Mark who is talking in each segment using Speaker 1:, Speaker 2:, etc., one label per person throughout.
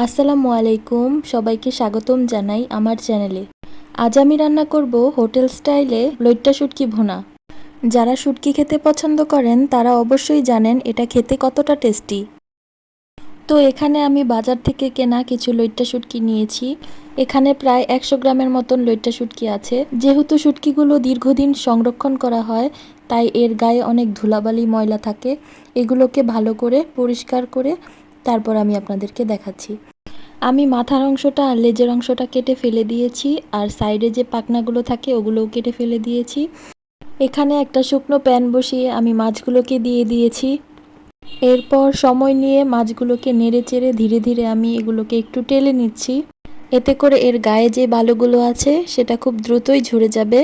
Speaker 1: আসসালামু আলাইকুম, সবাইকে স্বাগতম জানাই আমার চ্যানেলে। আজ আমি রান্না করব হোটেল স্টাইলে লইট্টা শুটকি ভুনা। যারা শুটকি খেতে পছন্দ করেন তারা অবশ্যই জানেন এটা খেতে কতটা টেস্টি। তো এখানে আমি বাজার থেকে কেনা কিছু লইট্টা শুটকি নিয়েছি। এখানে প্রায় 100 গ্রামের মতন লইট্টা শুটকি আছে। যেহেতু শুটকিগুলো দীর্ঘদিন সংরক্ষণ করা হয় তাই এর গায়ে অনেক ধুলাবালি ময়লা থাকে। এগুলোকে ভালো করে পরিষ্কার করে তারপর আমি আপনাদেরকে দেখাচ্ছি। আমি মাথার অংশটা আর লেজের অংশটা কেটে ফেলে দিয়েছি, আর সাইডে যে পাখনাগুলো থাকে ওগুলোও কেটে ফেলে দিয়েছি। এখানে একটা শুকনো প্যান বসিয়ে আমি মাছগুলোকে দিয়ে দিয়েছি। এরপর সময় নিয়ে মাছগুলোকে নেড়ে চেড়ে ধীরে ধীরে আমি এগুলোকে একটু টেলে নিচ্ছি। এতে করে এর গায়ে যে বালুগুলো আছে সেটা খুব দ্রুতই ঝরে যাবে।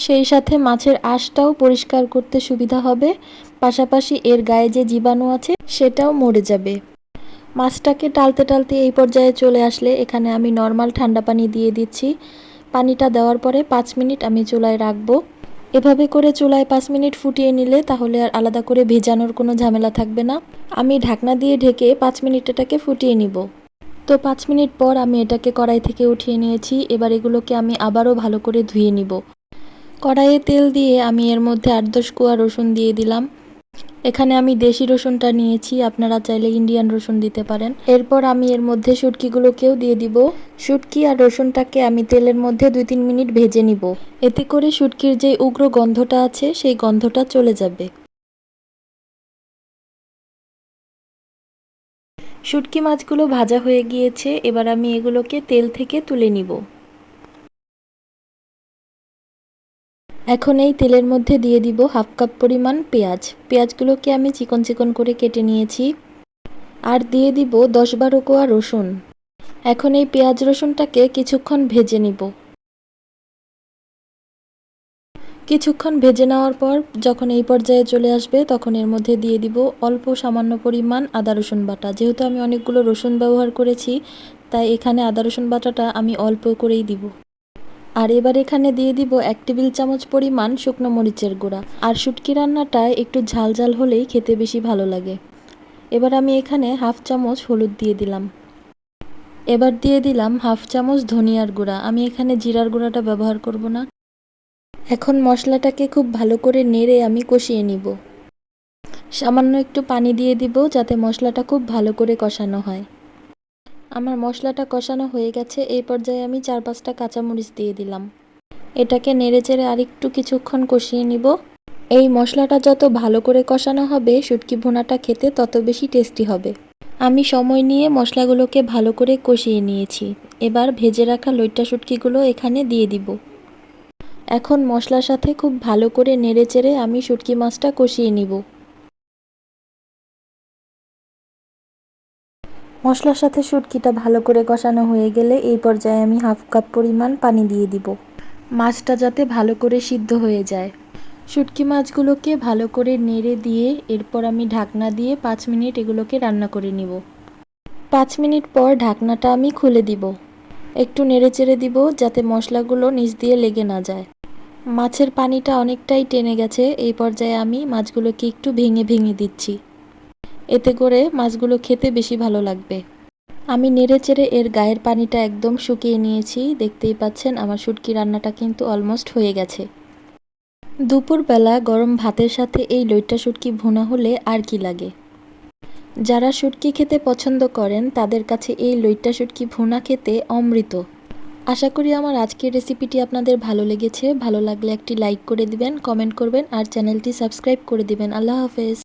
Speaker 1: সেই সাথে মাছের আঁশটাও পরিষ্কার করতে সুবিধা হবে, পাশাপাশি এর গায়ে যে জীবাণু আছে সেটাও মরে যাবে। মাছটাকে টালতে টালতে এই পর্যায়ে চলে আসলে এখানে আমি নর্মাল ঠান্ডা পানি দিয়ে দিচ্ছি। পানিটা দেওয়ার পরে 5 মিনিট আমি চুলায় রাখবো। এভাবে করে চুলায় 5 মিনিট ফুটিয়ে নিলে তাহলে আর আলাদা করে ভেজানোর কোনো ঝামেলা থাকবে না। আমি ঢাকনা দিয়ে ঢেকে 5 মিনিট এটাকে ফুটিয়ে নিব। তো 5 মিনিট পর আমি এটাকে কড়াই থেকে উঠিয়ে নিয়েছি। এবার এগুলোকে আমি আবারও ভালো করে ধুয়ে নিব। কড়াইয়ে তেল দিয়ে আমি এর মধ্যে 8-10 কোয়া রসুন দিয়ে দিলাম। এখানে আমি দেশি রসুনটা নিয়েছি, আপনারা চাইলে ইন্ডিয়ান রসুন দিতে পারেন। এরপর আমি এর মধ্যে শুটকিগুলোকেও দিয়ে দিব। শুটকি আর রসুনটাকে আমি তেলের মধ্যে 2-3 মিনিট ভেজে নিব। এতে করে শুটকির যে উগ্র গন্ধটা আছে সেই গন্ধটা চলে যাবে। শুটকি মাছগুলো ভাজা হয়ে গিয়েছে, এবার আমি এগুলোকে তেল থেকে তুলে নিব। এখন এই তেলের মধ্যে দিয়ে দিব 1/2 কাপ পরিমাণ পেঁয়াজ। পেঁয়াজগুলোকে আমি চিকন চিকন করে কেটে নিয়েছি। আর দিয়ে দিব 10-12 কোয়া রসুন। এখন এই পেঁয়াজ রসুনটাকে কিছুক্ষণ ভেজে নিব। কিছুক্ষণ ভেজে নেওয়ার পর যখন এই পর্যায়ে চলে আসবে তখন এর মধ্যে দিয়ে দিব অল্প সামান্য পরিমাণ আদা রসুন বাটা। যেহেতু আমি অনেকগুলো রসুন ব্যবহার করেছি তাই এখানে আদা রসুন বাটাটা আমি অল্প করেই দিব। আর এবার এখানে দিয়ে দিব 1 টেবিল চামচ পরিমাণ শুকনো মরিচের গুঁড়া। আর শুটকি রান্নাটায় একটু ঝাল ঝাল হলেই খেতে বেশি ভালো লাগে। এবার আমি এখানে 1/2 চামচ হলুদ দিয়ে দিলাম। এবার দিয়ে দিলাম 1/2 চামচ ধনিয়ার গুঁড়া। আমি এখানে জিরার গুঁড়াটা ব্যবহার করব না। এখন মশলাটাকে খুব ভালো করে নেড়ে আমি কষিয়ে নিব। সামান্য একটু পানি দিয়ে দিব যাতে মশলাটা খুব ভালো করে কষানো হয়। আমার মশলাটা কষানো হয়ে গেছে, এই পর্যায়ে আমি 4-5টা কাঁচামরিচ দিয়ে দিলাম। এটাকে নেড়ে চেড়ে আরেকটু কিছুক্ষণ কষিয়ে নিব। এই মশলাটা যত ভালো করে কষানো হবে শুটকি ভুনাটা খেতে তত বেশি টেস্টি হবে। আমি সময় নিয়ে মশলাগুলোকে ভালো করে কষিয়ে নিয়েছি। এবার ভেজে রাখা লইট্টা শুটকিগুলো এখানে দিয়ে দিব। এখন মশলার সাথে খুব ভালো করে নেড়েচেড়ে আমি শুটকি মাছটা কষিয়ে নিব। মশলার সাথে শুটকিটা ভালো করে কষানো হয়ে গেলে এই পর্যায়ে আমি 1/2 কাপ পরিমাণ পানি দিয়ে দিব। মাছটা যাতে ভালো করে সিদ্ধ হয়ে যায়। শুটকি মাছগুলোকে ভালো করে নেড়ে দিয়ে এরপর আমি ঢাকনা দিয়ে 5 মিনিট এগুলোকে রান্না করে নিব। 5 মিনিট পর ঢাকনাটা আমি খুলে দিব। একটু নেড়েচেড়ে দিব যাতে মশলাগুলো নিচ দিয়ে লেগে না যায়। মাছের পানিটা অনেকটাই টেনে গেছে, এই পর্যায়ে আমি মাছগুলোকে একটু ভেঙে ভেঙে দিচ্ছি। এতে করে মাছগুলো খেতে বেশি ভালো লাগবে। আমি নেড়েচেড়ে এর গায়ের পানিটা একদম শুকিয়ে নিয়েছি। দেখতেই পাচ্ছেন আমার শুটকি রান্নাটা কিন্তু অলমোস্ট হয়ে গেছে। দুপুরবেলা গরম ভাতের সাথে এই লইট্টা শুটকি ভুনা হলে আর কি লাগে। যারা শুটকি খেতে পছন্দ করেন তাদের কাছে এই লইট্টা শুটকি ভুনা খেতে অমৃত। আশা করি আমার আজকের রেসিপিটি আপনাদের ভালো লেগেছে। ভালো লাগলে একটি লাইক করে দিবেন, কমেন্ট করবেন আর চ্যানেলটি সাবস্ক্রাইব করে দিবেন। আল্লাহ হাফেজ।